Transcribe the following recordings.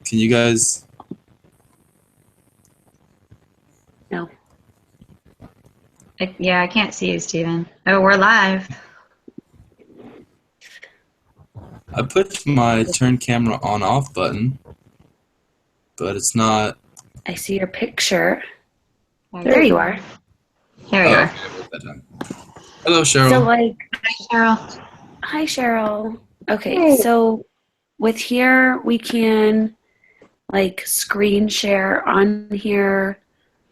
Can you guys? No. Yeah, I can't see you, Steven. Oh, we're live. I pushed my turn camera on off button, but it's not. I see your picture. There you are. Here we are. Okay. Hello, Cheryl. So like, Hi, Cheryl. hi Cheryl. Okay, so with here we can like screen share on here,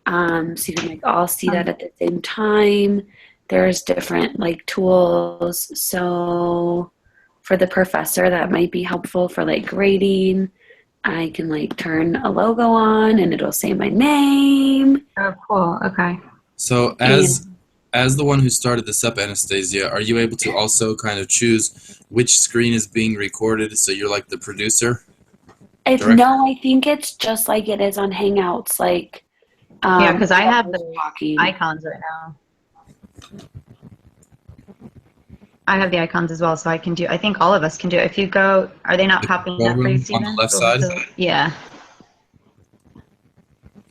so you can like all see that at the same time. There's different like tools. So for the professor, that might be helpful for like grading. I can like turn a logo on and it'll say my name. Oh, cool. Okay. So as the one who started this up, Anastasia, are you able to also kind of choose which screen is being recorded? So you're like the producer? No, I think it's just like it is on Hangouts. Like, Yeah, because I have the talking. icons right now. I have the icons as well, so I can do. I think all of us can do it. If you go, are they not popping up for you, Steven? On the left side? Yeah.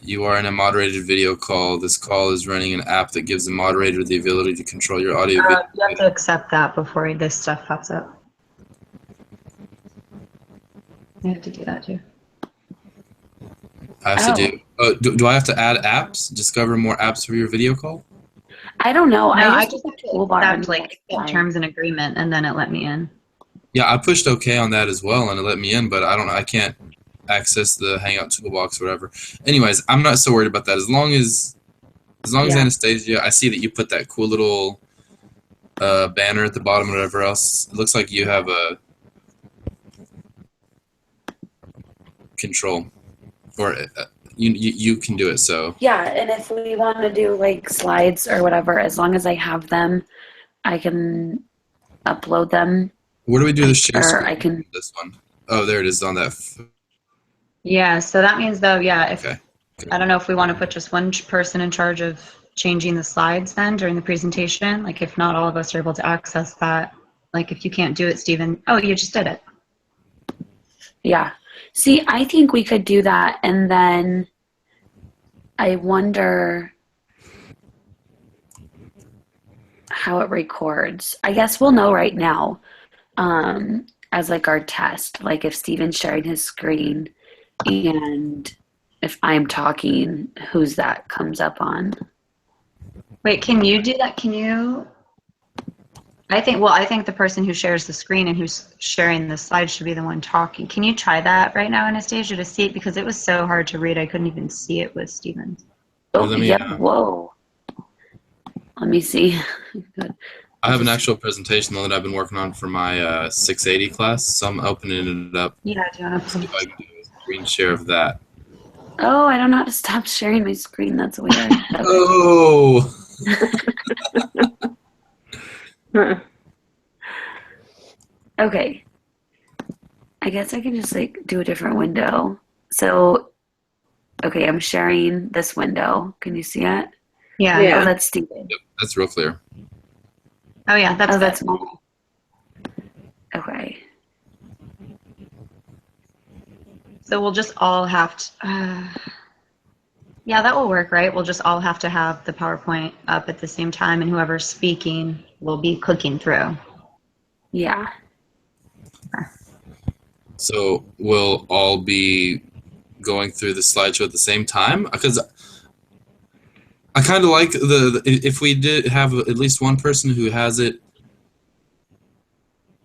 You are in a moderated video call. This call is running an app that gives the moderator the ability to control your audio. You have to accept that before this stuff pops up. You have to do that too. I have to do. Do I have to add apps? Discover more apps for your video call? I don't know. No, I just have to toolbar like terms and agreement, and then it let me in. Yeah, I pushed OK on that as well, and it let me in. But I can't access the Hangout toolbox or whatever. Anyways, I'm not so worried about that. As long as Anastasia, I see that you put that cool little banner at the bottom, or whatever else. It looks like you have a control, or you can do it. So yeah, and if we want to do like slides or whatever, as long as I have them, I can upload them. Where do we do the share screen? I can. This one. Oh, there it is on that. Yeah, so that means though, yeah, if Okay. I don't know if we want to put just one person in charge of changing the slides then during the presentation. Like if not all of us are able to access that. Like if you can't do it, Steven. Oh, you just did it. Yeah. See, I think we could do that, and then I wonder how it records. I guess we'll know right now, as like our test, like if Steven's sharing his screen and if I'm talking, who's that comes up on. Wait, can you do that? Can you? I think the person who shares the screen and who's sharing the slide should be the one talking. Can you try that right now, Anastasia, to see it? Because it was so hard to read, I couldn't even see it with Steven. Oh, yeah, whoa. Let me see. Good. I have an actual presentation that I've been working on for my 680 class, so I'm opening it up. Yeah, do you want to see if I can do a screen share of that. Oh, I don't know how to stop sharing my screen. That's weird. Oh! Okay. I guess I can just like do a different window. So, okay, I'm sharing this window. Can you see it? Yeah. Oh, that's Steven. Yep, that's real clear. Oh yeah, that's normal. Okay. So we'll just all have to. Yeah, that will work, right? We'll just all have to have the PowerPoint up at the same time, and whoever's speaking will be clicking through. Yeah. So we'll all be going through the slideshow at the same time? Because I kind of like if we did have at least one person who has it.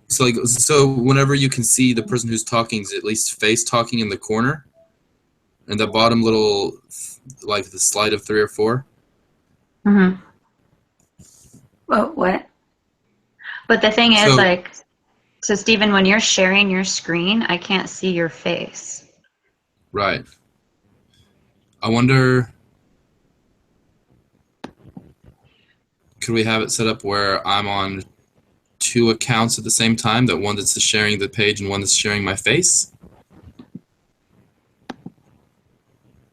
So whenever you can see the person who's talking is at least face talking in the corner, and the bottom little, like the slide of 3 or 4. Mm-hmm. Well, what? But the thing is, so Steven, when you're sharing your screen, I can't see your face. Right. I wonder, could we have it set up where I'm on 2 accounts at the same time? That one that's sharing the page and one that's sharing my face?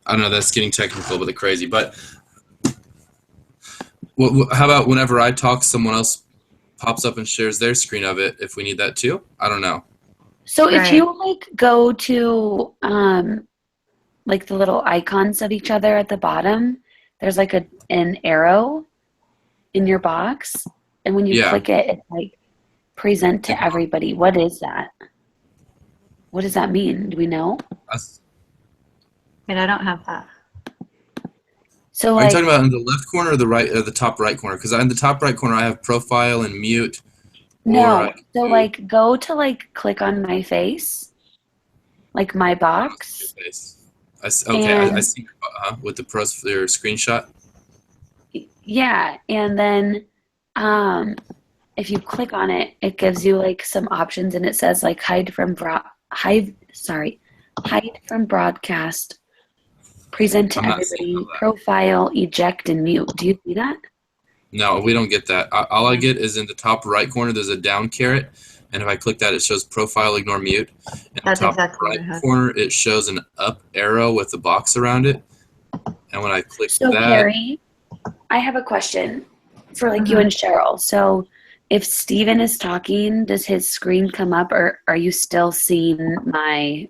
I don't know, that's getting technical, but crazy. But how about whenever I talk, someone else pops up and shares their screen of it, if we need that too? I don't know. So if Right. you like go to like the little icons of each other at the bottom, there's like an arrow in your box, and when you Yeah. click it, it's like present to everybody. What is that? What does that mean? Do we know? Wait, I don't have that. So Are you like talking about in the left corner or the right, or the top right corner? Because in the top right corner, I have profile and mute. no. So like go to like click on my face, like my box. Okay, I And see with the your screenshot. yeah, and then if you click on it, it gives you like some options, and it says like hide from broadcast, present to I'm not seeing everybody, all that. profile, eject, and mute. Do you see that? No, we don't get that. All I get is in the top right corner, there's a down caret, and if I click that, it shows profile, ignore, mute. In That's the top exactly what I right had. corner, it shows an up arrow with a box around it. And when I click So that, Carrie, I have a question for like you and Cheryl. So if Steven is talking, does his screen come up, or are you still seeing my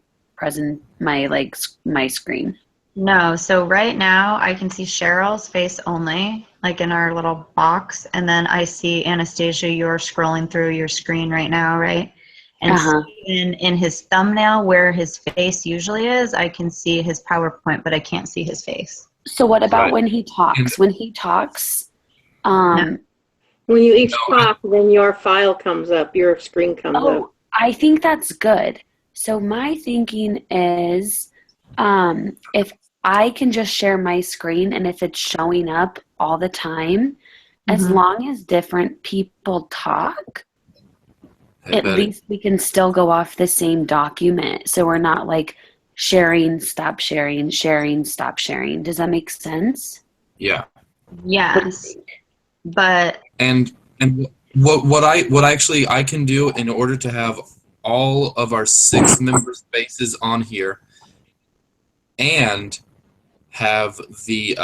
screen? No, so right now I can see Cheryl's face only, like in our little box, and then I see Anastasia, you're scrolling through your screen right now, right? And Steven, in his thumbnail where his face usually is, I can see his PowerPoint, but I can't see his face. So what about Right. when he talks? When he talks, When you each talk, then your file comes up, your screen comes up. I think that's good. So my thinking is, if I can just share my screen and if it's showing up all the time, as long as different people talk, at least we can still go off the same document. So we're not like sharing, stop sharing, sharing, stop sharing. Does that make sense? Yeah. Yes, but And what I actually I can do in order to have all of our 6 members' faces on here and have the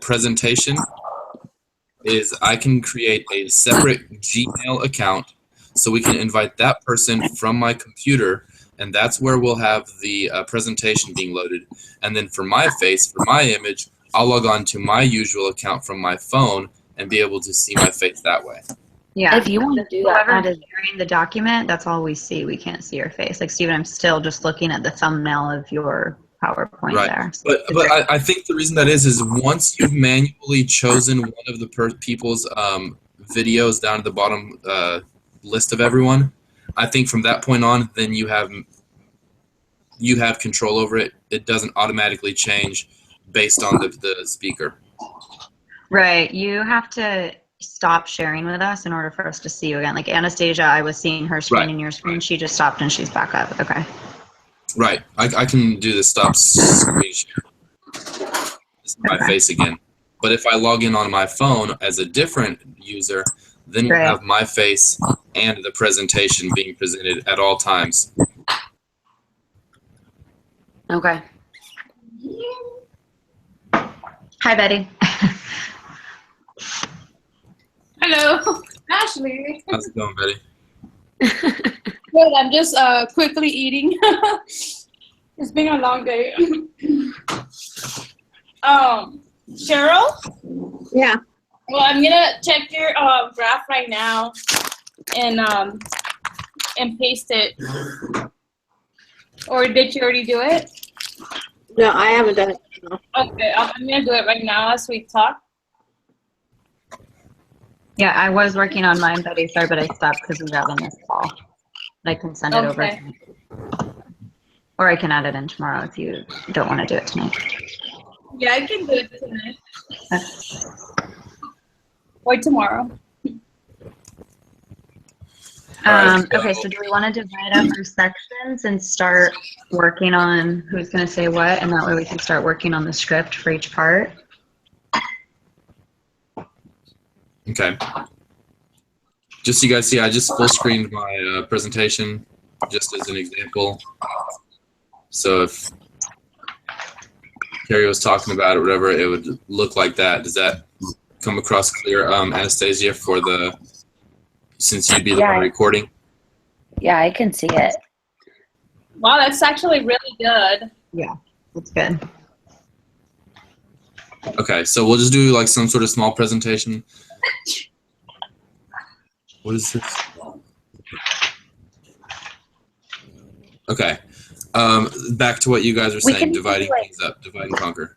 presentation is I can create a separate Gmail account so we can invite that person from my computer, and that's where we'll have the presentation being loaded. And then for my face, for my image, I'll log on to my usual account from my phone and be able to see my face that way. yeah, If you want to do that, whoever's sharing the document, that's all we see. We can't see your face. Like Steven, I'm still just looking at the thumbnail of your PowerPoint there. So But I think the reason that is once you've manually chosen one of the people's videos down at the bottom list of everyone, I think from that point on, then you have control over it. It doesn't automatically change based on the speaker. right, you have to stop sharing with us in order for us to see you again. Like Anastasia, I was seeing her screen and your screen. She just stopped and she's back up. Okay. Right. I can do the stop screen share. This is my face again. But if I log in on my phone as a different user, then we'll have my face and the presentation being presented at all times. Okay. Hi, Betty. Hello, Ashley. How's it going, Betty? Good. I'm just quickly eating. It's been a long day. Cheryl? Yeah. Well, I'm gonna check your graph right now and paste it. Or did you already do it? No, I haven't done it. No. Okay, I'm gonna do it right now as we talk. Yeah, I was working on mine, Betty. Sorry, but I stopped because we got on this call. I can send it over. Or I can add it in tomorrow if you don't want to do it tonight. Yeah, I can do it tonight. Or tomorrow. Okay, so do we want to divide up our sections and start working on who's going to say what, and that way we can start working on the script for each part? Okay. Just so you guys see, I just full screened my presentation just as an example. So if Carrie was talking about it, whatever, it would look like that. Does that come across clear, Anastasia, since you'd be the one recording? Yeah, I can see it. Wow, that's actually really good. Yeah, that's good. Okay, so we'll just do like some sort of small presentation. What is this? Okay. Back to what you guys are We saying, can do, dividing like- things up, divide and conquer.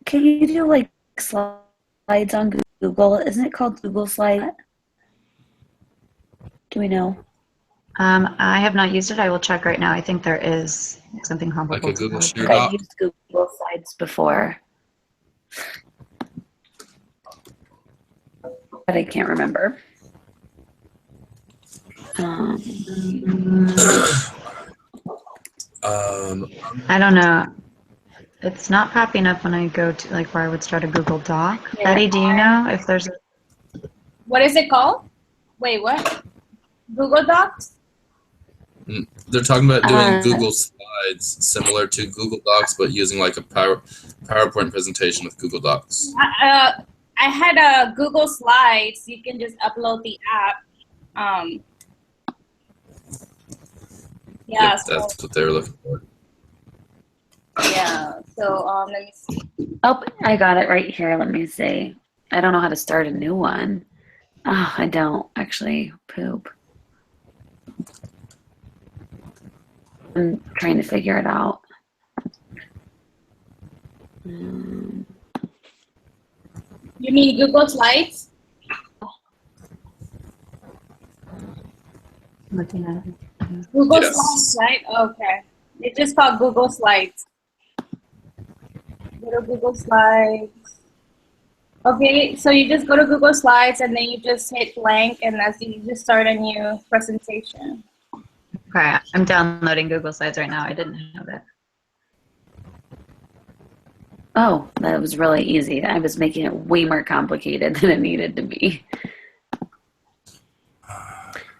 Can you do like slides on Google? Isn't it called Google Slide? Do we know? I have not used it. I will check right now. I think there is something Like comparable a to Google that. Share I've Doc? used Google Slides before, but I can't remember. I don't know. It's not popping up when I go to like where I would start a Google Doc. Yeah. Betty, do you know if there's a What is it called? Wait, what? Google Docs? They're talking about doing Uh, Google Slides similar to Google Docs, but using like a PowerPoint presentation with Google Docs. I had a Google Slides. You can just upload the app. Yeah. Yep, that's what they were looking for. Yeah. So let me see. Oh, I got it right here. Let me see. I don't know how to start a new one. Oh, I don't actually. Poop. I'm trying to figure it out. You mean Google Slides? looking at it? Google Yes. Slides, right? Okay. It's just called Google Slides. Go to Google Slides. Okay, so you just go to Google Slides and then you just hit blank and you just start a new presentation. Okay, I'm downloading Google Slides right now. I didn't have it. Oh, that was really easy. I was making it way more complicated than it needed to be.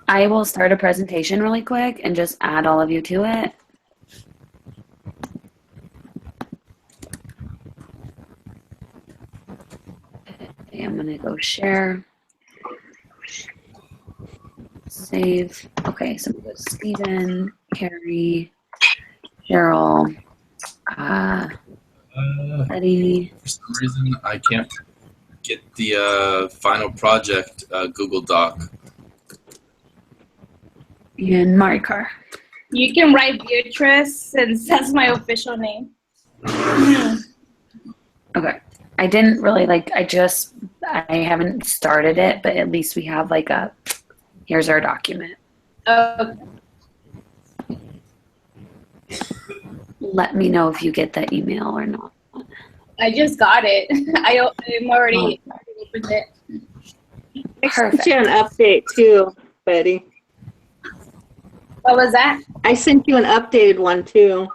I will start a presentation really quick and just add all of you to it. Okay, I'm gonna go share. Save. Okay, so we go Stephen, Carrie, Cheryl, Betty. For some reason, I can't get the final project Google Doc. And Marikar. You can write Beatrice since that's my official name. Okay. I didn't really I haven't started it, but at least we have here's our document. Okay. Let me know if you get that email or not. I just got it. I'm already opened it. I Perfect. sent you an update too, Betty. What was that? I sent you an updated one too.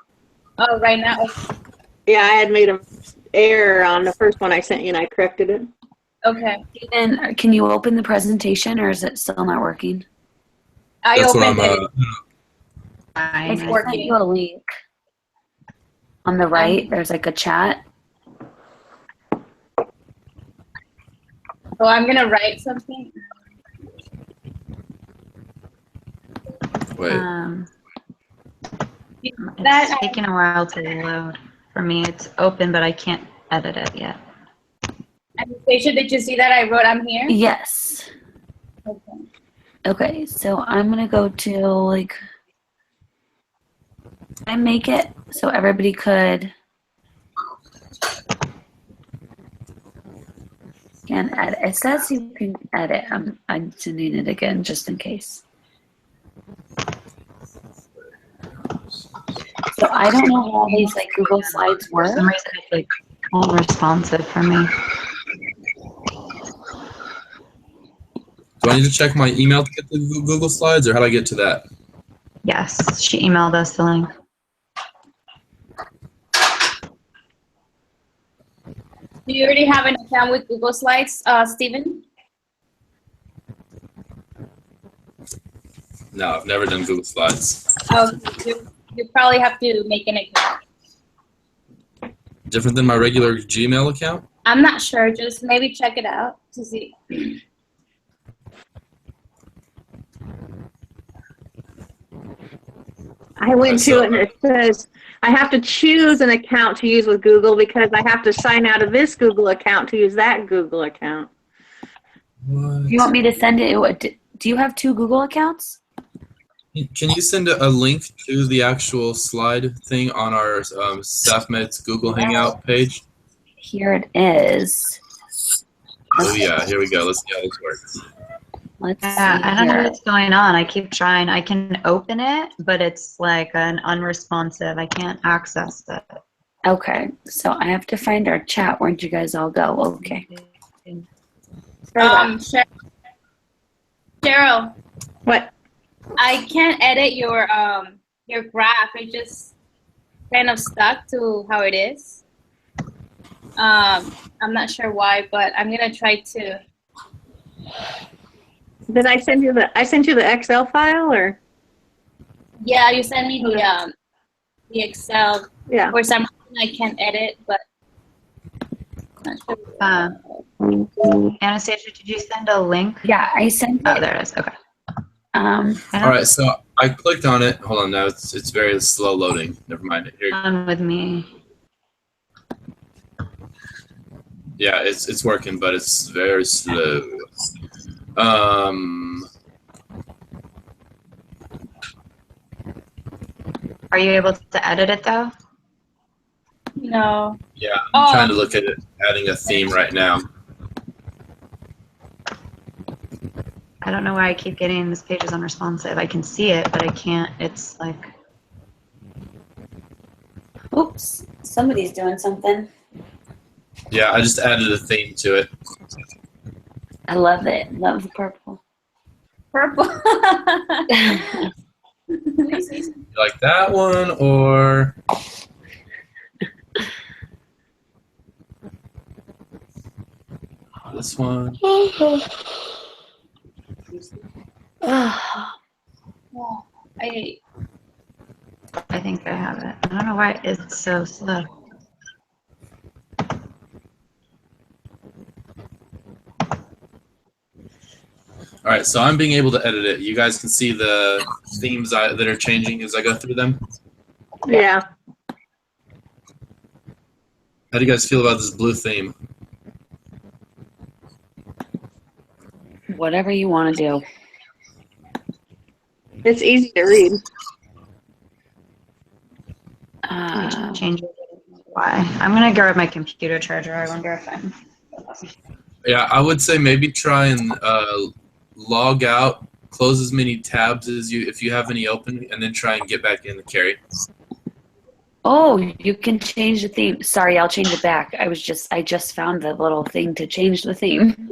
Oh, right now. Yeah, I had made an error on the first one I sent you and I corrected it. Okay. Then can you open the presentation or is it still not working? I That's what opened I'm. it. I Fine. sent working. you a link. On the right, there's like a chat. So I'm gonna write something. Wait. That It's taking a while to load. For me, it's open, but I can't edit it yet. Anastasia, did you see that I wrote I'm here? Yes. Okay. Okay, so I'm gonna go to I make it so everybody could can edit. It says you can edit. I'm sending it again just in case. So I don't know how these Google Slides For work. some reason, it's unresponsive for me. Do I need to check my email to get the Google Slides, or how do I get to that? Yes, she emailed us the link. Do you already have an account with Google Slides, Stephen? No, I've never done Google Slides. Oh, you probably have to make an account. Different than my regular Gmail account? I'm not sure. Just maybe check it out to see. I went to it and it says I have to choose an account to use with Google because I have to sign out of this Google account to use that Google account. Do you want me to send it? Do you have 2 Google accounts? Can you send a link to the actual slide thing on our StaffMed's Google Hangout page? Here it is. Oh yeah, here we go. Let's see how this works. Let's see I don't know here. what's going on. I keep trying. I can open it, but it's like an unresponsive. I can't access it. Okay, so I have to find our chat. Where'd you guys all go? Okay. Cheryl, What? I can't edit your graph. It just kind of stuck to how it is. I'm not sure why, but I'm gonna try to. Did I send you the Excel file or? Yeah, you sent me the Excel. Yeah. For some reason, I can't edit, but. Not sure. Anastasia, did you send a link? Yeah, I sent Oh, it. there it is. Okay. All right, so I clicked on it. Hold on, now it's very slow loading. Never mind. Here. On with me. Yeah, it's working, but it's very slow. Are you able to edit it though? No. Yeah, I'm trying to look at it, adding a theme right now. I don't know why I keep getting this page is unresponsive. I can see it, but I can't. It's like. Oops, somebody's doing something. Yeah, I just added a theme to it. I love it. Love the purple. Purple. You like that one or? This one. I think I have it. I don't know why it's so slow. All right, so I'm being able to edit it. You guys can see the themes that are changing as I go through them. Yeah. How do you guys feel about this blue theme? Whatever you want to do. It's easy to read. Change it. Why? I'm gonna grab my computer charger. I wonder if I'm. Yeah, I would say maybe try and log out, close as many tabs as if you have any open, and then try and get back in the carry. Oh, you can change the theme. Sorry, I'll change it back. I just found the little thing to change the theme.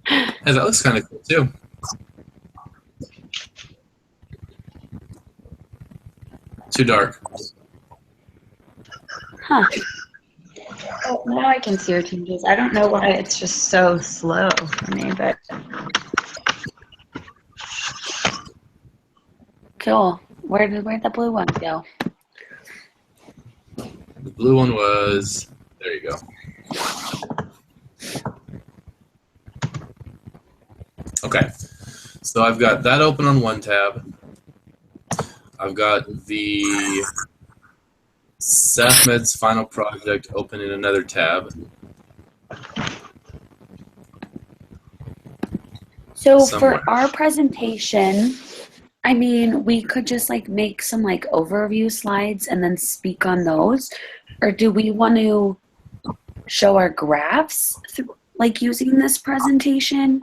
Hey, that looks kind of cool too. Too dark. Huh. Oh, now I can see your changes. I don't know why it's just so slow for me, but. Cool. Where'd the blue one go? The blue one was, there you go. Okay, so I've got that open on one tab. I've got the StaffMed's final project open in another tab. So Somewhere. for our presentation, I mean, we could just like make some like overview slides and then speak on those, or do we want to show our graphs through, like using this presentation,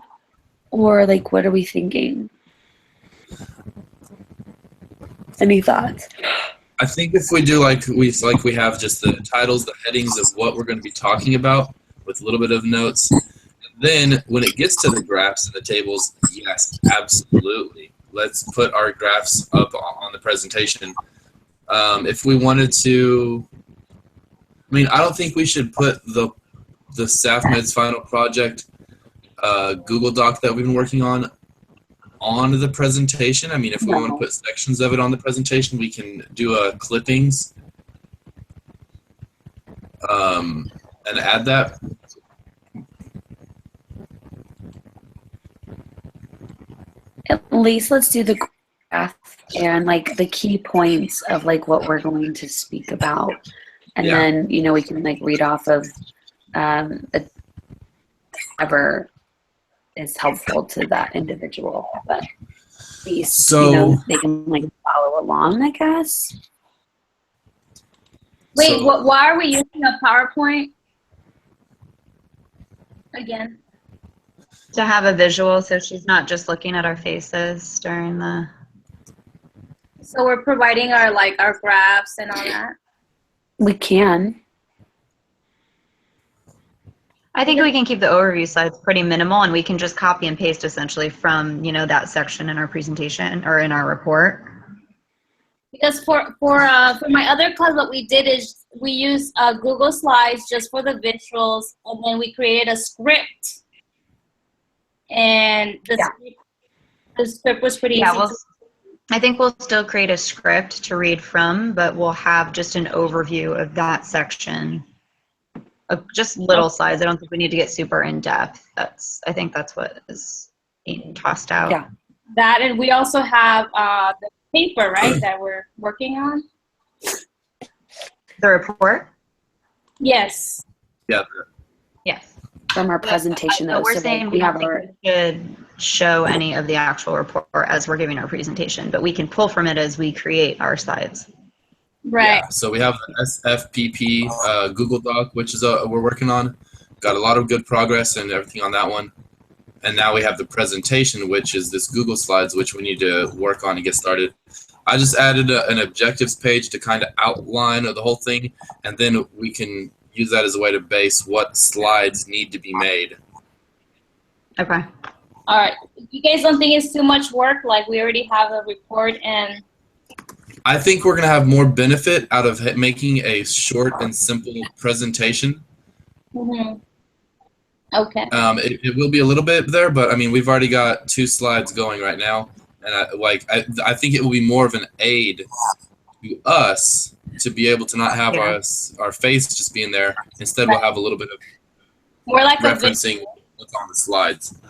or like what are we thinking? Any thoughts? I think if we do like we have just the titles, the headings of what we're going to be talking about with a little bit of notes, then when it gets to the graphs and the tables, yes, absolutely. Let's put our graphs up on the presentation. If we wanted to, I mean, I don't think we should put the StaffMed's final project Google Doc that we've been working on the presentation. I mean, if we want to put sections of it on the presentation, we can do clippings and add that. At least let's do the graph and like the key points of like what we're going to speak about. And Yeah. then, we can like read off of whatever is helpful to that individual. But at least, So- they can like follow along, I guess. Wait, So- why are we using a PowerPoint? Again. To have a visual, so she's not just looking at our faces during the. So we're providing our graphs and all that. We can. I think we can keep the overview slides pretty minimal, and we can just copy and paste essentially from that section in our presentation or in our report. Because for my other class, what we did is we used Google Slides just for the visuals, and then we created a script. And the script was pretty Yeah, easy. I think we'll still create a script to read from, but we'll have just an overview of that section. Of just little slides. I don't think we need to get super in depth. I think that's what is being tossed out. Yeah. That, and we also have the paper, right, that we're working on. The report? Yes. Yeah. Yes. From our presentation, So though. we're So saying like, we we have don't our. think we should show any of the actual report as we're giving our presentation, but we can pull from it as we create our slides. Right. Yeah, so we have the SFPP Google Doc, which is we're working on. Got a lot of good progress and everything on that one. And now we have the presentation, which is this Google Slides, which we need to work on and get started. I just added an objectives page to kind of outline the whole thing, and then we can use that as a way to base what slides need to be made. Okay. All right. You guys don't think it's too much work? Like we already have a report and. I think we're going to have more benefit out of making a short and simple presentation. Mm-hmm. Okay. It will be a little bit there, but I mean, we've already got 2 slides going right now. And I think it will be more of an aid to us to be able to not have our face just being there. Instead, we'll have a little bit of More like referencing what's on the slides.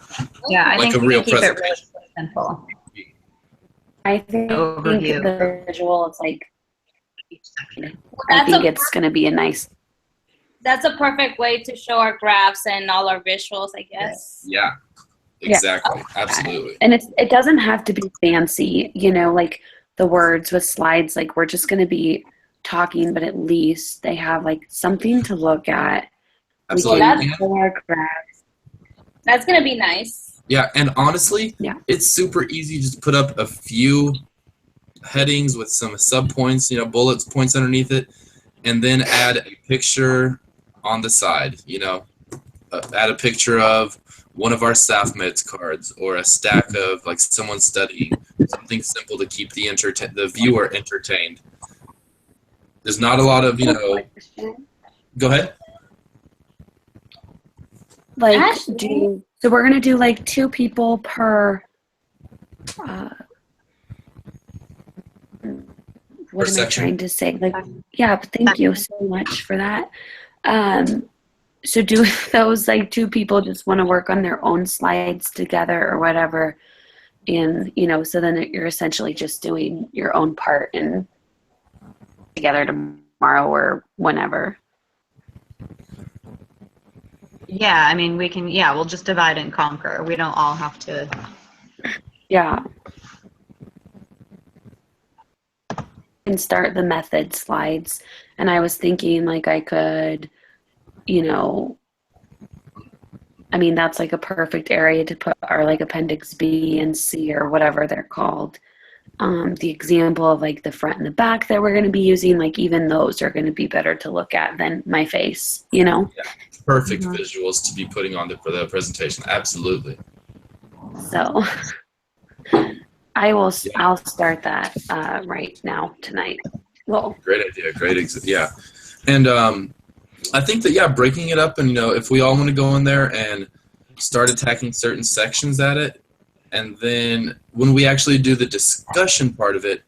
Yeah, I Like think a we real can keep it really presentation. simple. I think Overview. the visual is like. I That's think a it's going to be a nice. That's a perfect way to show our graphs and all our visuals, I guess. Yeah, exactly. Absolutely. And it doesn't have to be fancy, like the words with slides. Like we're just going to be talking, but at least they have like something to look at. Absolutely. We can show our graphs. That's gonna be nice. Yeah, and honestly, Yeah. it's super easy just to put up a few headings with some sub-points, bullets, points underneath it, and then add a picture on the side, add a picture of one of our staff meds cards or a stack of like someone studying, something simple to keep the viewer entertained. There's not a lot of, go ahead. Like, Ashley. so we're going to do like 2 people per, what am I section. trying to say? Like, yeah, but thank you so much for that. So do those like 2 people just want to work on their own slides together or whatever? And, so then you're essentially just doing your own part and together tomorrow or whenever. Yeah, I mean, we'll just divide and conquer. We don't all have to. Yeah. And start the method slides. And I was thinking like I could, that's like a perfect area to put our like appendix B and C or whatever they're called. The example of like the front and the back that we're going to be using, like even those are going to be better to look at than my face, Yeah, perfect visuals to be putting on for the presentation. Absolutely. So I'll start that right now tonight. Well, Great idea. Yeah. And I think that, breaking it up and, if we all want to go in there and start attacking certain sections at it, and then when we actually do the discussion part of it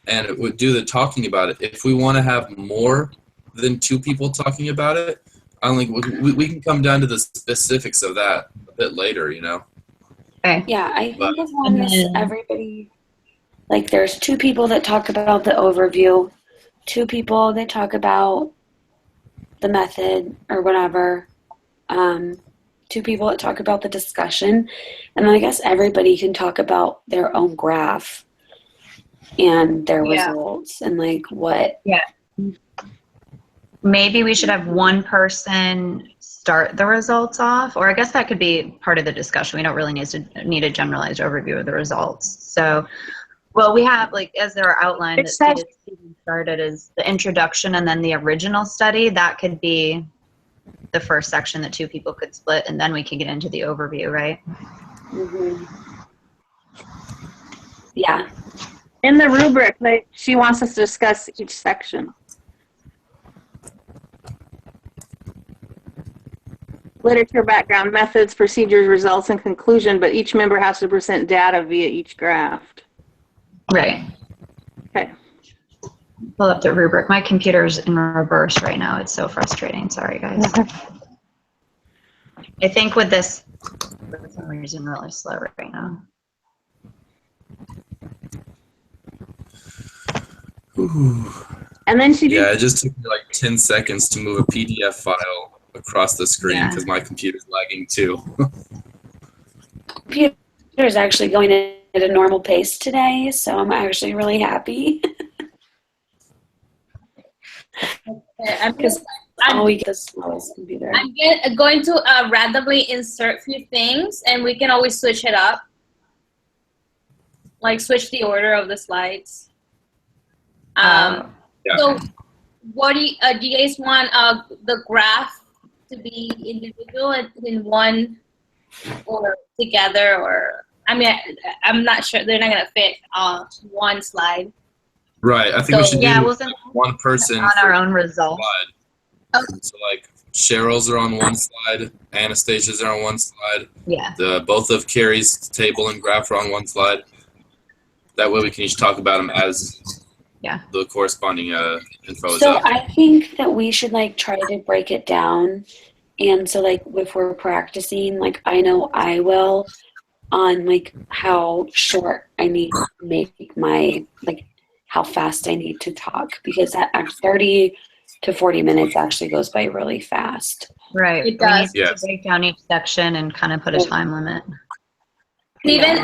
and it would do the talking about it, if we want to have more than 2 people talking about it, I think we can come down to the specifics of that a bit later, Okay. yeah, I think as long as everybody like there's 2 people that talk about the overview, 2 people that talk about the method or whatever, 2 people that talk about the discussion, and then I guess everybody can talk about their own graph and their results and like what. Yeah. Maybe we should have one person start the results off, or I guess that could be part of the discussion. We don't really need a generalized overview of the results. So, well, we have, like, as there are outlined, that Stephen started as the introduction and then the original study. That could be the first section that 2 people could split, and then we could get into the overview, right? Mm-hmm. Yeah. In the rubric, she wants us to discuss each section. Literature background, methods, procedures, results, and conclusion, but each member has to present data via each graph. Right. Okay. Pull up the rubric. My computer's in reverse right now. It's so frustrating. Sorry, guys. I think with this, for some reason, really slow right now. Ooh. And then she Yeah, it just took me like 10 seconds to move a PDF file across the screen because my computer's lagging too. Computer is actually going at a normal pace today, so I'm actually really happy. Because all we get the slowest computer. I'm going to randomly insert a few things, and we can always switch it up. Like switch the order of the slides. So what do you guys want the graph to be individual in one or together, or I mean I'm not sure, they're not gonna fit on one slide. Right. I think we should do one person on our own results. Okay. So like Cheryl's are on one slide, Anastasia's are on one slide. Yeah. Both of Carrie's table and graph are on one slide. That way we can each talk about them as the corresponding info is So up. I think that we should like try to break it down, and so like if we're practicing, like I know I will, on like how short I need to make my, like how fast I need to talk, because that 30 to 40 minutes actually goes by really fast. Right. It does. We need to break down each section and kind of put a time limit. Steven,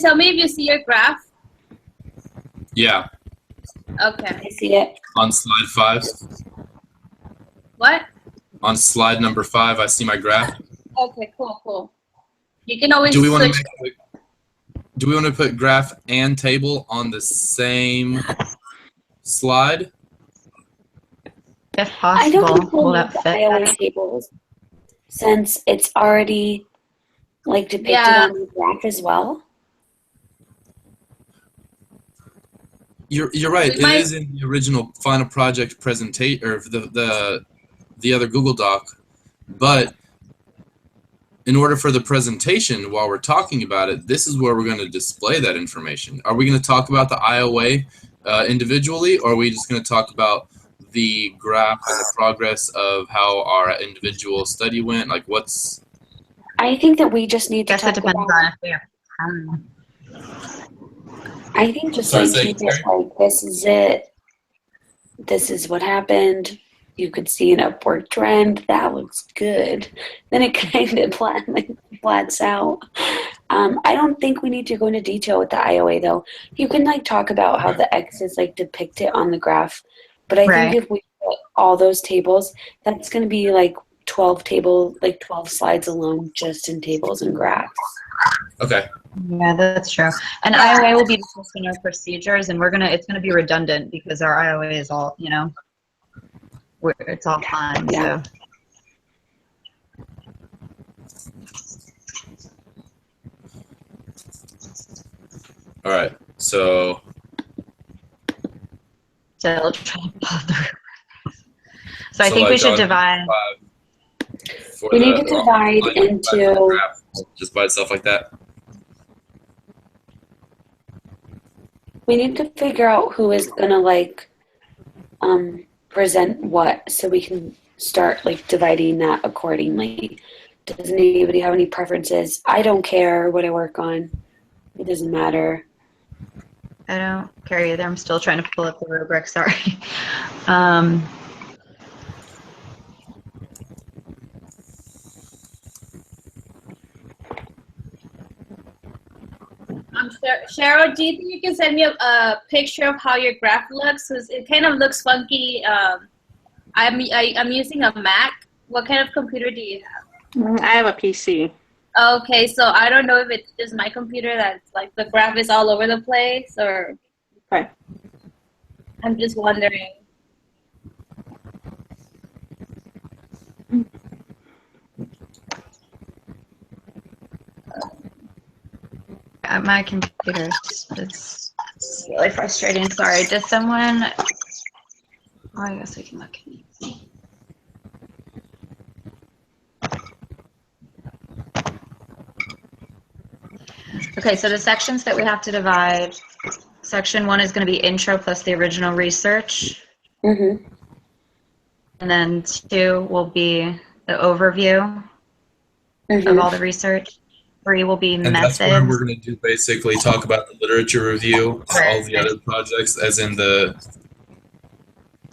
tell me if you see your graph. Yeah. Okay. I see it. On slide 5. What? On slide number 5, I see my graph. Okay, cool. You can always Do we want to put graph and table on the same slide? If possible. I don't think we'll will need that the fit? IOA tables since it's already like depicted on the graph as well. You're right. It is in the original final project presentation, or the other Google Doc, but in order for the presentation, while we're talking about it, this is where we're going to display that information. Are we going to talk about the IOA individually, or are we just going to talk about the graph and the progress of how our individual study went? Like, what's? I think that we just need to talk about. On if we have time. I think just like keep it like this is it. This is what happened. You could see an upward trend. That looks good. Then it kind of flats out. I don't think we need to go into detail with the IOA though. You can like talk about how the X is like depicted on the graph. But I think if we put all those tables, that's going to be like 12 slides alone just in tables and graphs. Okay. Yeah, that's true. And IOA will be discussing our procedures, and it's gonna be redundant because our IOA is all, it's all fine. Yeah. All right. So. So I think we should divide. We need to divide into. Just by itself like that. We need to figure out who is gonna like present what, so we can start like dividing that accordingly. Does anybody have any preferences? I don't care what I work on. It doesn't matter. I don't care either. I'm still trying to pull up the rubric. Sorry. Um, Cheryl, do you think you can send me a picture of how your graph looks? 'Cause it kind of looks funky. I'm using a Mac. What kind of computer do you have? I have a PC. Okay, so I don't know if it's just my computer that's like the graph is all over the place, or Okay. I'm just wondering. my computer it's really frustrating. Sorry. Does someone? Oh, I guess we can look. Okay, so the sections that we have to divide, section 1 is going to be intro plus the original research. Mm-hmm. And then 2 will be the overview of all the research. 3 will be And methods. that's where we're going to do basically talk about the literature review, Right. all the other projects, as in the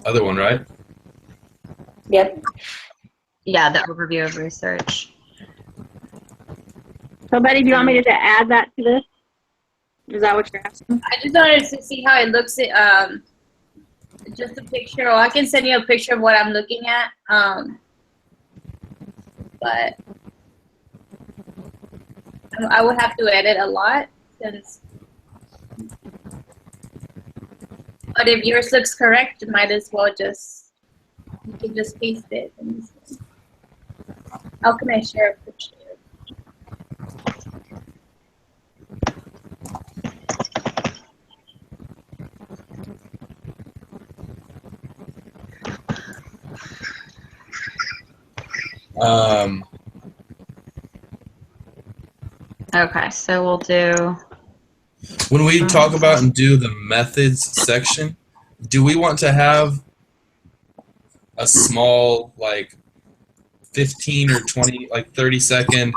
other one, right? Yep. Yeah, the overview of research. So Betty, do you want me to add that to this? Is that what you're asking? I just wanted to see how it looks. Just a picture, or I can send you a picture of what I'm looking at. But I would have to edit a lot since. But if yours looks correct, you might as well you can just paste it. How can I share a picture? Okay, so we'll do. When we talk about and do the methods section, do we want to have a small, like 15 or 20, like 30-second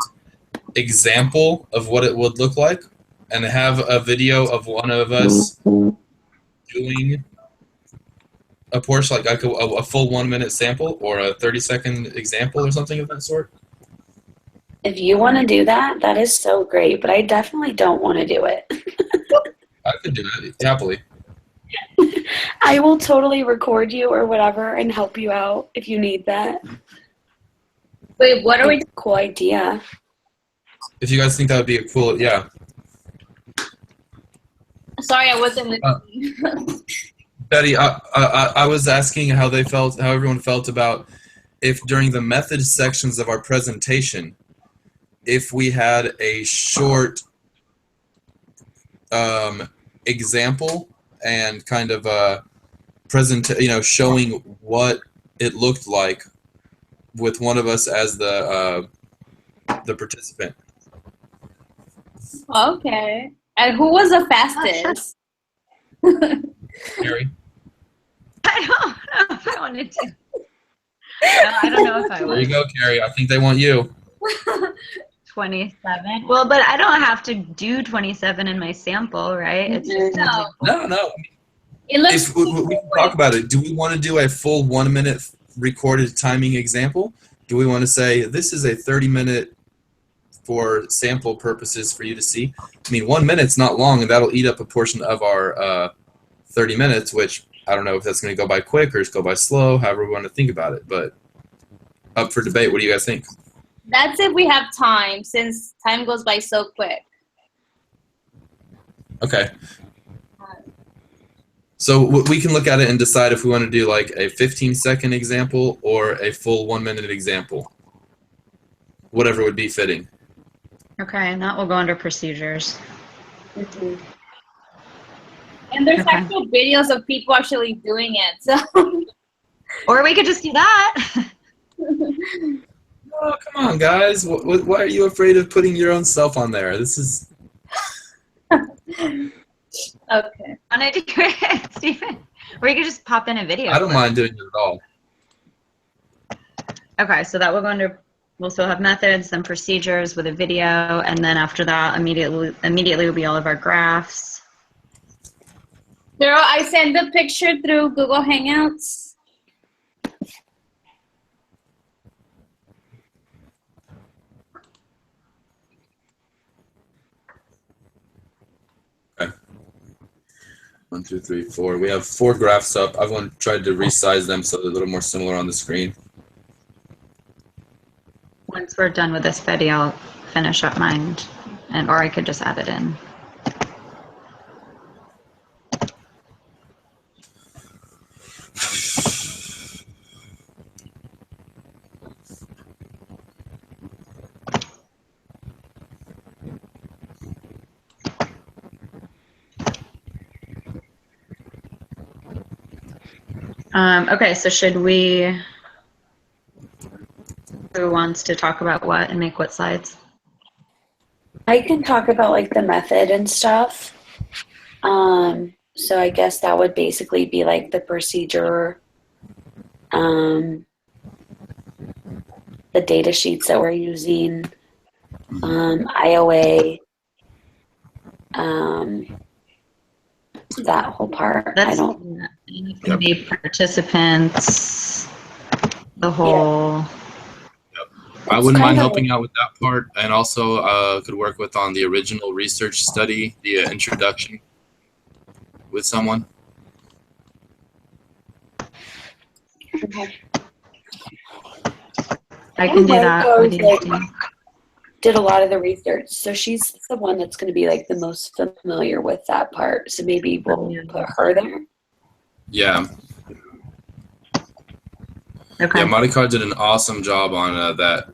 example of what it would look like, and have a video of one of us doing a portion, like a full 1-minute sample or a 30-second example or something of that sort? If you want to do that, that is so great, but I definitely don't want to do it. I could do it happily. I will totally record you or whatever and help you out if you need that. Wait, what are we? Cool idea. If you guys think that would be a cool, yeah. Sorry, I wasn't listening. Betty, I was asking how everyone felt about if during the method sections of our presentation, if we had a short example and kind of a showing what it looked like with one of us as the participant. Okay. And who was the fastest? Mary? I don't know if I wanted to. No, I don't know if I There would. you go, Carrie. I think they want you. 27. Well, but I don't have to do 27 in my sample, right? It's just an No. example. No. It looks. If we can talk about it. Do we want to do a full 1-minute recorded timing example? Do we want to say this is a 30-minute for sample purposes for you to see? I mean, 1 minute's not long, and that'll eat up a portion of our 30 minutes, which I don't know if that's going to go by quick or just go by slow, however we want to think about it. But up for debate. What do you guys think? That's if we have time, since time goes by so quick. Okay. So we can look at it and decide if we want to do like a 15-second example or a full 1-minute example. Whatever would be fitting. Okay, and that will go under procedures. Mm-hmm. And there's Okay. actual videos of people actually doing it. So. Or we could just do that. Oh, come on, guys. Why are you afraid of putting your own self on there? This is... Okay. Want to do it, Stephen? Or you could just pop in a video. I don't mind doing it at all. Okay, so that will go under we'll still have methods, then procedures with a video, and then after that, immediately will be all of our graphs. Girl, I sent the picture through Google Hangouts. Okay. 1, 2, 3, 4. We have 4 graphs up. I've tried to resize them so they're a little more similar on the screen. Once we're done with this video, I'll finish up mine, or I could just add it in. Okay, so who wants to talk about what and make what slides? I can talk about like the method and stuff. So I guess that would basically be like the procedure, the data sheets that we're using, IOA, that whole part. That's I don't. Yep. Be participants, the whole. I wouldn't mind helping out with that part, and also could work with on the original research study, the introduction with someone. Okay. I can do that. What do you think? Did a lot of the research, so she's the one that's going to be like the most familiar with that part. So maybe we'll put her there. Yeah. Okay. Yeah, Marika did an awesome job on that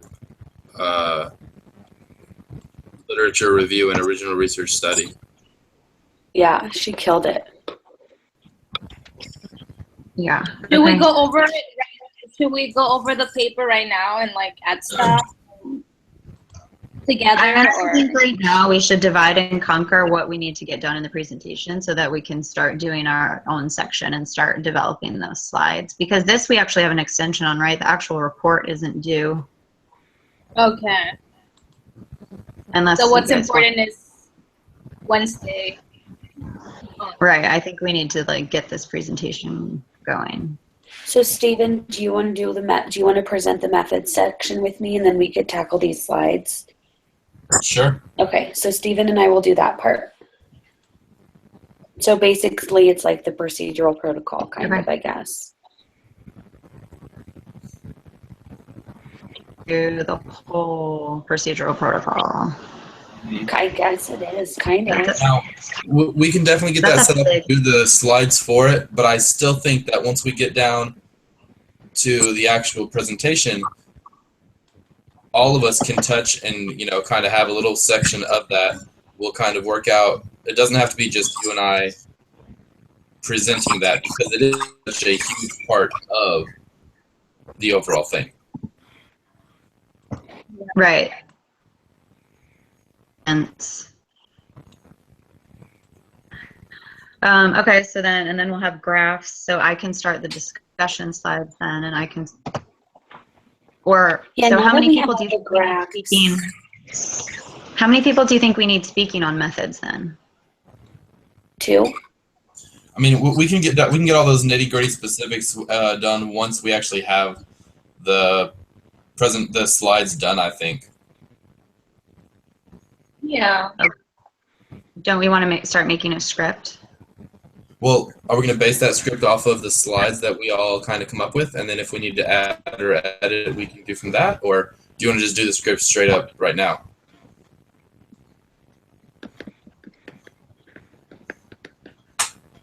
literature review and original research study. Yeah, she killed it. Yeah. Should we go over it? Should we go over the paper right now and like add stuff together? I think right now we should divide and conquer what we need to get done in the presentation so that we can start doing our own section and start developing those slides. Because this we actually have an extension on, right? The actual report isn't due. Okay. Unless so what's important is Wednesday. Right. I think we need to like get this presentation going. So Stephen, do you want to do do you want to present the methods section with me, and then we could tackle these slides? Sure. Okay, so Stephen and I will do that part. So basically, it's like the procedural protocol, kind of, I guess. Do the whole procedural protocol. I guess it is, kind of. Now, we can definitely get that set up and do the slides for it, but I still think that once we get down to the actual presentation, all of us can touch and, you know, kind of have a little section of that. We'll kind of work out. It doesn't have to be just you and I presenting that, because it is such a huge part of the overall thing. Right. And okay, so then we'll have graphs. So I can start the discussion slides then, and I can. Or yeah, so how many people do you think we need speaking? How many people do you think we need speaking on methods then? 2. I mean, we can get that. We can get all those nitty-gritty specifics done once we actually have the slides done, I think. Yeah. Don't we want to start making a script? Well, are we going to base that script off of the slides that we all kind of come up with, and then if we need to add or edit, we can do from that? Or do you want to just do the script straight up right now?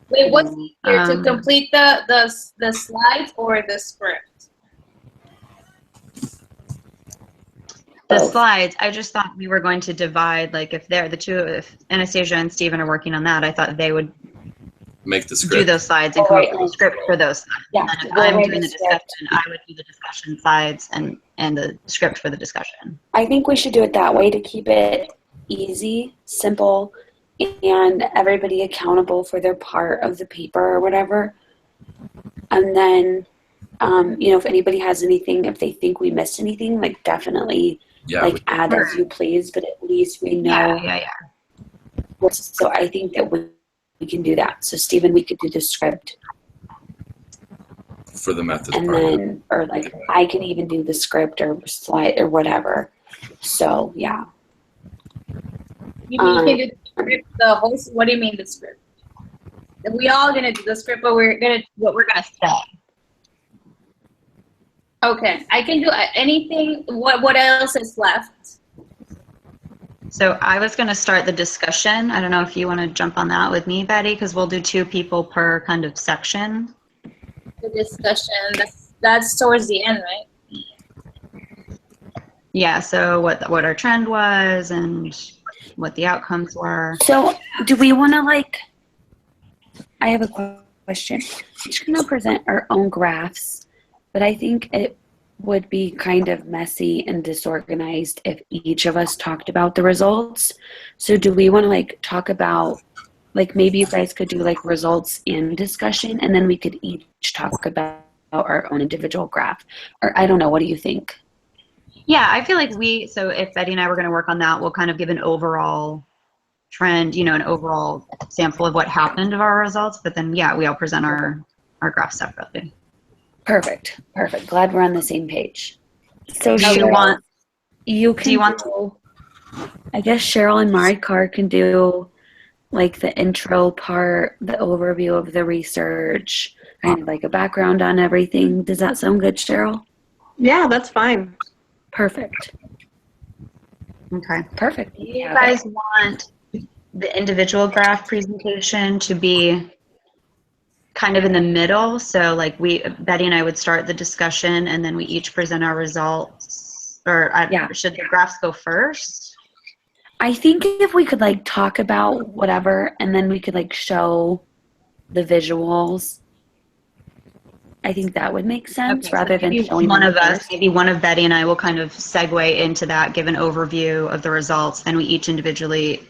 Wait, what's easier to complete the slides or the script? The slides, I just thought we were going to divide, like if if Anastasia and Stephen are working on that, I thought they would make the script. Do those slides and come up with a script for those slides. Yeah, and then if I'm doing the discussion, I would do the discussion slides and the script for the discussion. I think we should do it that way to keep it easy, simple, and everybody accountable for their part of the paper or whatever. And then if anybody has anything, if they think we missed anything, like definitely Yeah. add as you please, but at least we know. Yeah. So I think that we can do that. So Stephen, we could do the script, For the methods and part. then, or like I can even do the script or slide or whatever. So yeah. You mean the script, the host? What do you mean the script? We all gonna do the script, but what we're gonna say. Okay, I can do anything. What else is left? So I was going to start the discussion. I don't know if you want to jump on that with me, Betty, because we'll do 2 people per kind of section. The discussion. That's towards the end, right? Yeah, so what our trend was and what the outcomes were. So do we want to I have a question. We're just going to present our own graphs, but I think it would be kind of messy and disorganized if each of us talked about the results. So do we want to talk about, maybe you guys could do results and discussion, and then we could each talk about our own individual graph? Or I don't know, what do you think? Yeah, I feel like so if Betty and I were going to work on that, we'll kind of give an overall trend, an overall sample of what happened of our results, but then, yeah, we all present our graph separately. Perfect. Glad we're on the same page. So Do you want I guess Cheryl and Marikar can do the intro part, the overview of the research, kind of a background on everything. Does that sound good, Cheryl? Yeah, that's fine. Perfect. Okay. Perfect. Do you guys want the individual graph presentation to be kind of in the middle? So Betty and I would start the discussion and then we each present our results, or should the graphs go first? I think if we could talk about whatever and then we could show the visuals, I think that would make sense, Okay, rather so than showing one them of us, first. maybe one of Betty and I will kind of segue into that, give an overview of the results, then we each individually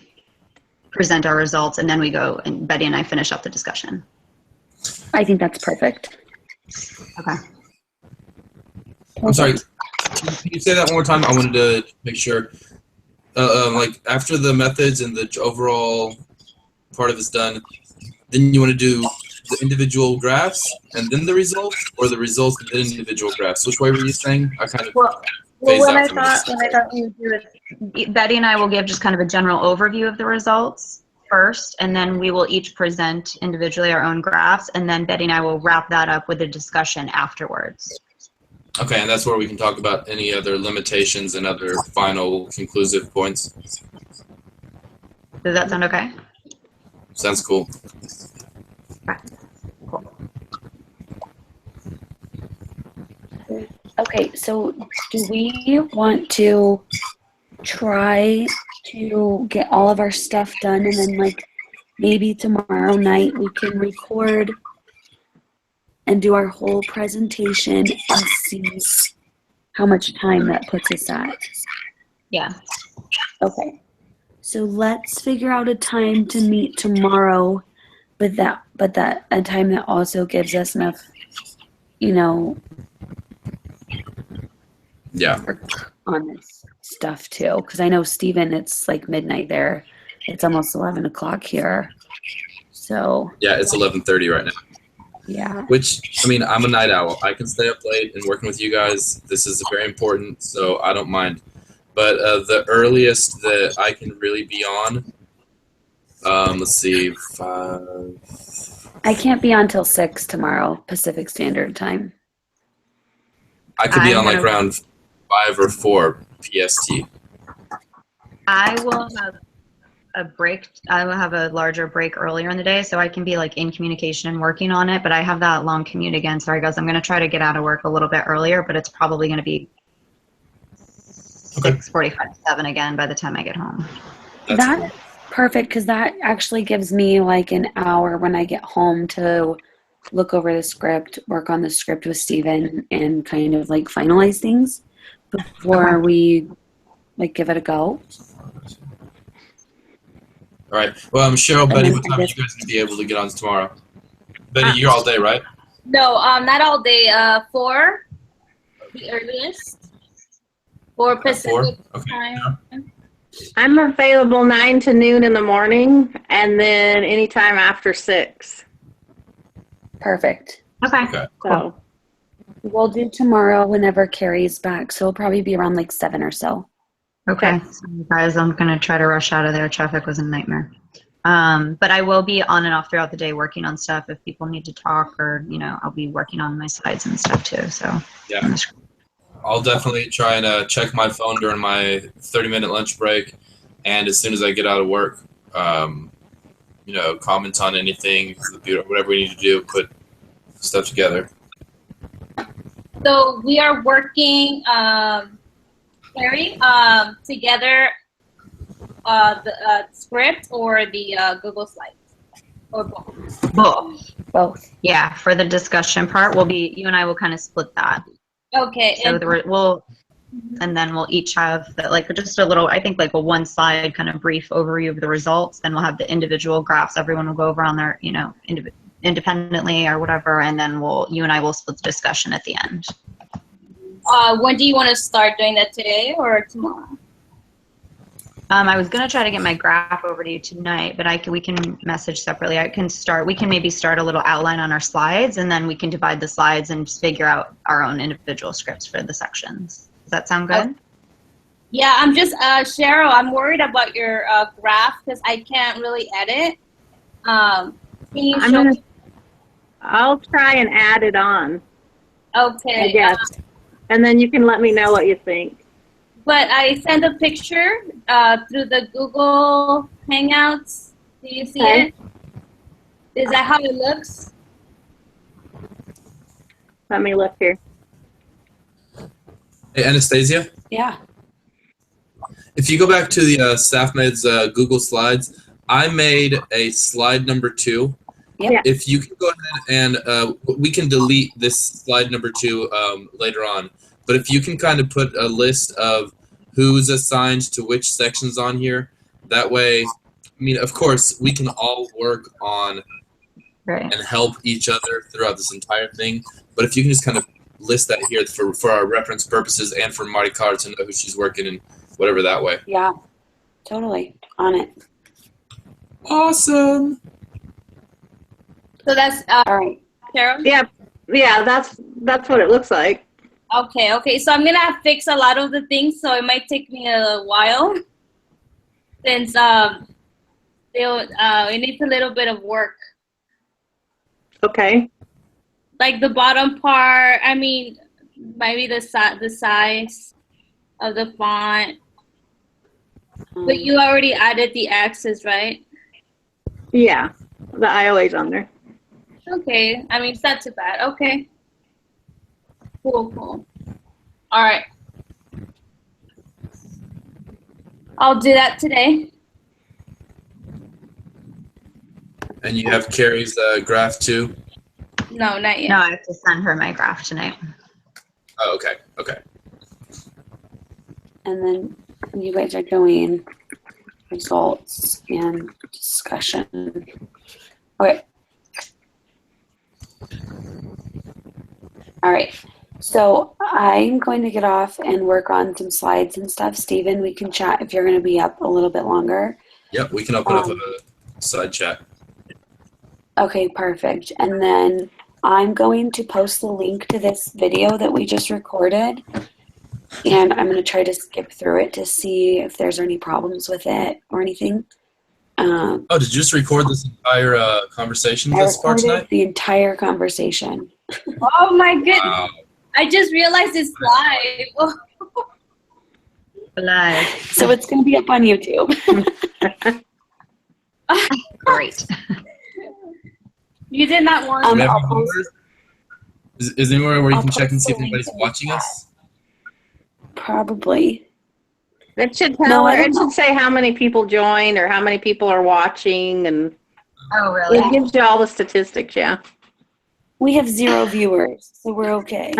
present our results, and then we go and Betty and I finish up the discussion. I think that's perfect. Okay. I'm sorry. Can you say that one more time? I wanted to make sure. After the methods and the overall part of it's done, then you want to do the individual graphs and then the results, or the results and then individual graphs? Which way were you saying? I kind of phased out from it. I thought we would do it, Betty and I will give just kind of a general overview of the results first, and then we will each present individually our own graphs, and then Betty and I will wrap that up with a discussion afterwards. Okay, and that's where we can talk about any other limitations and other final conclusive points. Does that sound okay? Sounds cool. Okay. Cool. Okay, so do we want to try to get all of our stuff done, and then maybe tomorrow night we can record and do our whole presentation and see how much time that puts us at? Yeah. Okay. So let's figure out a time to meet tomorrow, but a time that also gives us enough, work on this stuff too. Because I know Stephen, it's midnight there. It's almost 11 o'clock here. So Yeah, it's 11:30 right now. yeah. Which, I mean, I'm a night owl. I can stay up late and working with you guys. This is very important, so I don't mind. But the earliest that I can really be on, let's see, 5. I can't be on till 6 tomorrow, Pacific Standard Time. I could be on around 5 or 4 PST. I will have a break. I will have a larger break earlier in the day, so I can be in communication and working on it. But I have that long commute again. Sorry, guys. I'm going to try to get out of work a little bit earlier, but it's probably going to be 6:45 to 7 again by the time I get home. That's perfect, because that actually gives me an hour when I get home to look over the script, work on the script with Steven, and kind of finalize things before we give it a go. All right. Well, Cheryl, Betty, what time are you guys going to be able to get on tomorrow? Betty, you're all day, right? No, not all day. 4, the earliest. 4 At 4? Pacific Okay. time. I'm available 9 to noon in the morning, and then anytime after 6. Perfect. Okay. Okay. So, We'll do tomorrow whenever Carrie's back, so it'll probably be around like 7 or so. Okay. So guys, I'm going to try to rush out of there. Traffic was a nightmare. But I will be on and off throughout the day working on stuff if people need to talk, or, I'll be working on my slides and stuff too. So Yeah. I'll definitely try and check my phone during my 30-minute lunch break, and as soon as I get out of work, comment on anything, whatever we need to do, put stuff together. So we are working, Carrie, together the script or the Google Slides, or both. Both. Yeah, for the discussion part, you and I will kind of split that. Okay. So and then we'll each have just a little, I think like a 1 slide kind of brief overview of the results. Then we'll have the individual graphs. Everyone will go over on their, independently or whatever, and then you and I will split the discussion at the end. When do you want to start doing that, today or tomorrow? I was gonna try to get my graph over to you tonight, but we can message separately. We can maybe start a little outline on our slides, and then we can divide the slides and just figure out our own individual scripts for the sections. Does that sound good? Yeah, I'm just, Cheryl, I'm worried about your graph because I can't really edit. Can you show me? I'll try and add it on, Okay. I guess. And then you can let me know what you think. But I sent a picture through the Google Hangouts. Do you see Okay. it? Is that how it looks? Let me look here. Hey, Anastasia, Yeah. if you go back to the StaffMed's Google Slides, I made a slide number 2. Yep. If you can go ahead and we can delete this slide number 2 later on, but if you can kind of put a list of who's assigned to which sections on here, that way, of course, we can all work on Right. and help each other throughout this entire thing. But if you can just kind of list that here for our reference purposes and for Marty Carter to know who she's working in, whatever that way. Yeah. Totally. On it. Awesome. So that's All right. Cheryl? Yeah, that's what it looks like. Okay. So I'm going to fix a lot of the things, so it might take me a while since it needs a little bit of work. Okay. Like the bottom part, maybe the size of the font. But you already added the X's, right? Yeah, the IOA's on there. Okay. It's not too bad. Okay. Cool. All right. I'll do that today. And you have Carrie's graph too? No, not yet. No, I have to send her my graph tonight. Oh, okay. And then you guys are doing results and discussion. Okay. All right. So I'm going to get off and work on some slides and stuff. Steven, we can chat if you're going to be up a little bit longer. Yep, we can open up a side chat. Okay, perfect. And then I'm going to post the link to this video that we just recorded. And I'm going to try to skip through it to see if there's any problems with it or anything. Did you just record this entire conversation this far tonight? The entire conversation. Oh my goodness. Wow. I just realized it's live. Live. So it's going to be up on YouTube. Great. You did not want Do we have I'll any post- numbers? Is there anywhere where you I'll can check and post see if the link anybody's in the watching chat. us? Probably. It should No, I it don't know. should say how many people joined or how many people are watching, and Oh, really? it gives you all the statistics. Yeah. We have 0 viewers, so we're okay.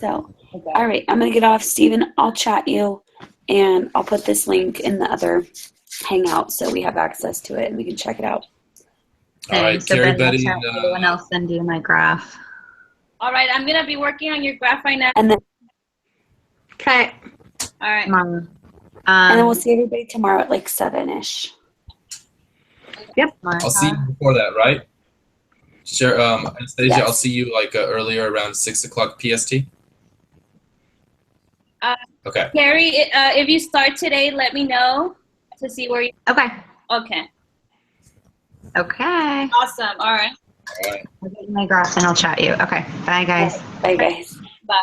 So, all right, I'm going to get off. Steven, I'll chat you, and I'll put this link in the other Hangout so we have access to it and we can check it out. thing. All right, so Carrie, Ben, watch Betty, out and for everyone else send you my graph. All right, I'm gonna be working on your graph right now. And then Okay. All right. Mom. and then we'll see everybody tomorrow at like 7-ish. I'll see you before that, right? Sure. Anastasia, Yes. I'll see you like earlier around 6 o'clock PST. Okay. Carrie, if you start today, let me know to see where you. Okay. Okay. Okay. Awesome. All right. All right. I'll get you my graph and I'll chat you. Okay. Bye, guys. Bye, guys. Bye.